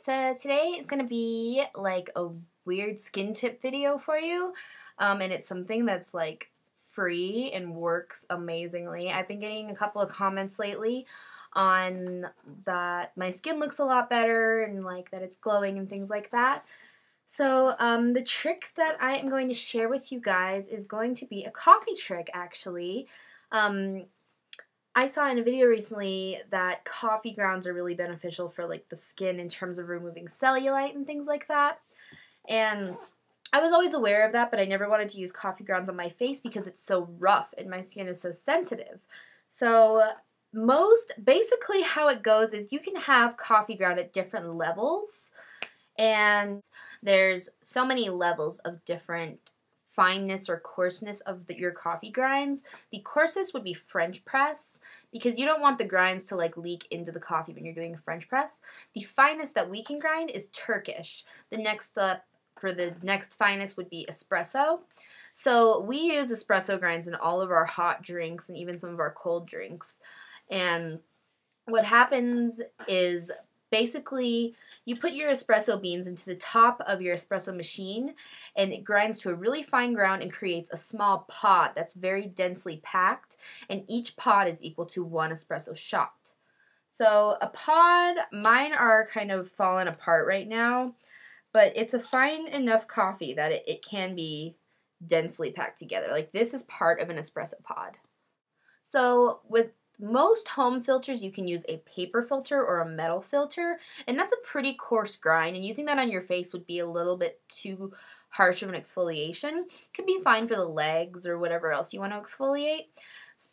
So today is going to be like a weird skin tip video for you, and it's something that's like free and works amazingly. I've been getting a couple of comments lately on that my skin looks a lot better and like that it's glowing and things like that. So the trick that I am going to share with you guys is going to be a coffee trick actually. I saw in a video recently that coffee grounds are really beneficial for like the skin in terms of removing cellulite and things like that. And I was always aware of that, but I never wanted to use coffee grounds on my face because it's so rough and my skin is so sensitive. So basically how it goes is you can have coffee ground at different levels, and there's so many levels of different fineness or coarseness of your coffee grinds. The coarsest would be French press because you don't want the grinds to like leak into the coffee when you're doing a French press. The finest that we can grind is Turkish. The next up for the next finest would be espresso. So we use espresso grinds in all of our hot drinks and even some of our cold drinks. And what happens is basically you put your espresso beans into the top of your espresso machine and it grinds to a really fine ground and creates a small pod that's very densely packed, and each pod is equal to one espresso shot. So a pod, mine are kind of falling apart right now, but it's a fine enough coffee that it can be densely packed together. Like this is part of an espresso pod. So with most home filters, you can use a paper filter or a metal filter, and that's a pretty coarse grind, and using that on your face would be a little bit too harsh of an exfoliation. Could be fine for the legs or whatever else you want to exfoliate.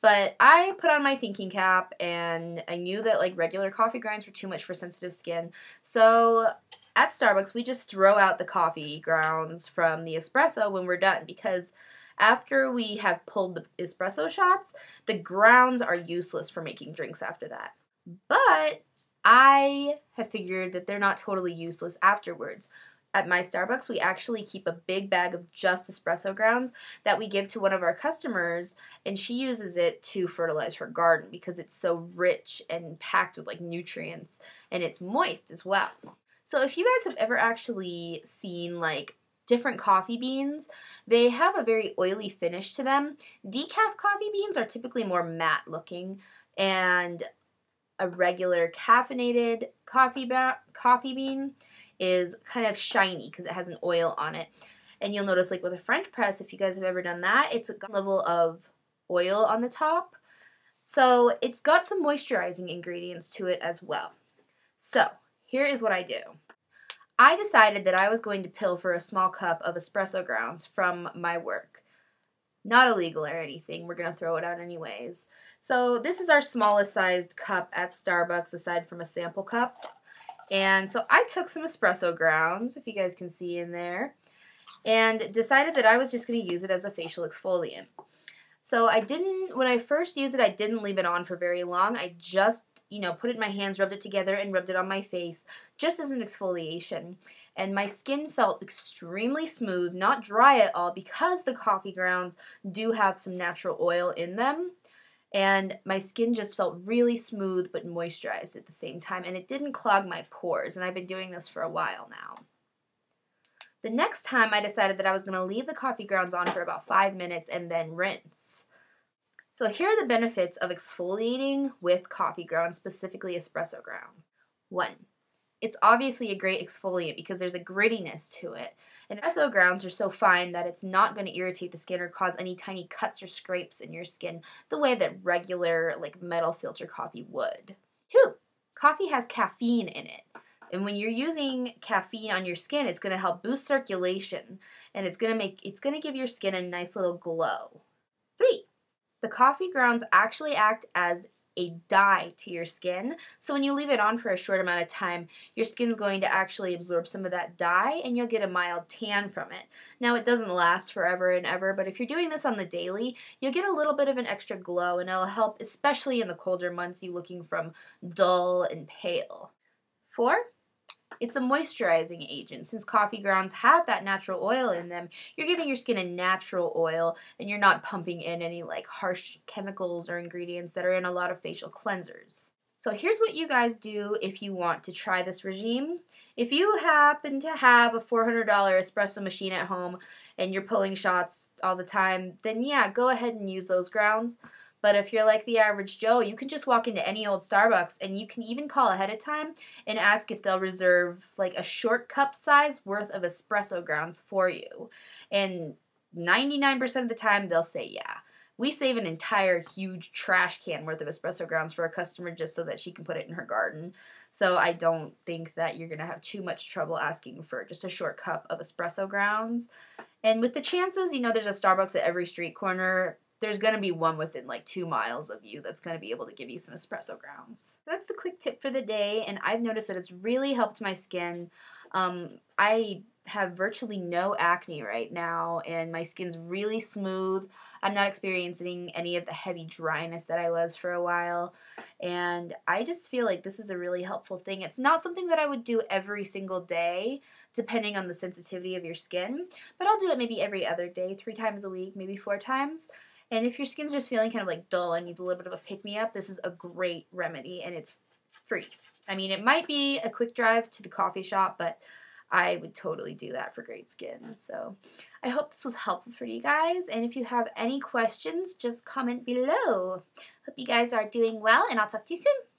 But I put on my thinking cap, and I knew that like regular coffee grinds were too much for sensitive skin. So at Starbucks, we just throw out the coffee grounds from the espresso when we're done, because after we have pulled the espresso shots, the grounds are useless for making drinks after that. But I have figured that they're not totally useless afterwards. At my Starbucks, we actually keep a big bag of just espresso grounds that we give to one of our customers, and she uses it to fertilize her garden because it's so rich and packed with like nutrients, and it's moist as well. So if you guys have ever actually seen like different coffee beans, they have a very oily finish to them. Decaf coffee beans are typically more matte looking, and a regular caffeinated coffee bean is kind of shiny because it has an oil on it. And you'll notice like with a French press, if you guys have ever done that, it's got a level of oil on the top. So it's got some moisturizing ingredients to it as well. So here is what I do. I decided that I was going to pilfer a small cup of espresso grounds from my work. Not illegal or anything, we're going to throw it out anyways. So this is our smallest sized cup at Starbucks aside from a sample cup. And so I took some espresso grounds, if you guys can see in there, and decided that I was just going to use it as a facial exfoliant. So when I first used it, I didn't leave it on for very long. I just put it in my hands, rubbed it together, and rubbed it on my face just as an exfoliation. And my skin felt extremely smooth, not dry at all, because the coffee grounds do have some natural oil in them. And my skin just felt really smooth but moisturized at the same time, and it didn't clog my pores. And I've been doing this for a while now. The next time I decided that I was going to leave the coffee grounds on for about 5 minutes and then rinse. So here are the benefits of exfoliating with coffee grounds, specifically espresso grounds. 1. It's obviously a great exfoliant because there's a grittiness to it. And espresso grounds are so fine that it's not going to irritate the skin or cause any tiny cuts or scrapes in your skin the way that regular like metal filter coffee would. 2. Coffee has caffeine in it. And when you're using caffeine on your skin, it's going to help boost circulation, and it's going to give your skin a nice little glow. 3. The coffee grounds actually act as a dye to your skin, so when you leave it on for a short amount of time, your skin's going to actually absorb some of that dye and you'll get a mild tan from it. Now it doesn't last forever and ever, but if you're doing this on the daily, you'll get a little bit of an extra glow, and it'll help, especially in the colder months, you looking from dull and pale. 4. It's a moisturizing agent. Since coffee grounds have that natural oil in them, you're giving your skin a natural oil, and you're not pumping in any like harsh chemicals or ingredients that are in a lot of facial cleansers. So here's what you guys do if you want to try this regime. If you happen to have a $400 espresso machine at home and you're pulling shots all the time, then yeah, go ahead and use those grounds. But if you're like the average Joe, you can just walk into any old Starbucks and you can even call ahead of time and ask if they'll reserve like a short cup size worth of espresso grounds for you. And 99% of the time they'll say yeah. We save an entire huge trash can worth of espresso grounds for a customer just so that she can put it in her garden. So I don't think that you're going to have too much trouble asking for just a short cup of espresso grounds. And with the chances, there's a Starbucks at every street corner. There's going to be one within like 2 miles of you that's going to be able to give you some espresso grounds. So that's the quick tip for the day, and I've noticed that it's really helped my skin. I have virtually no acne right now, and my skin's really smooth. I'm not experiencing any of the heavy dryness that I was for a while, and I just feel like this is a really helpful thing. It's not something that I would do every single day, depending on the sensitivity of your skin, but I'll do it maybe every other day, 3 times a week, maybe 4 times. And if your skin's just feeling kind of like dull and needs a little bit of a pick-me-up, this is a great remedy, and it's free. I mean, it might be a quick drive to the coffee shop, but I would totally do that for great skin. So I hope this was helpful for you guys. And if you have any questions, just comment below. Hope you guys are doing well, and I'll talk to you soon.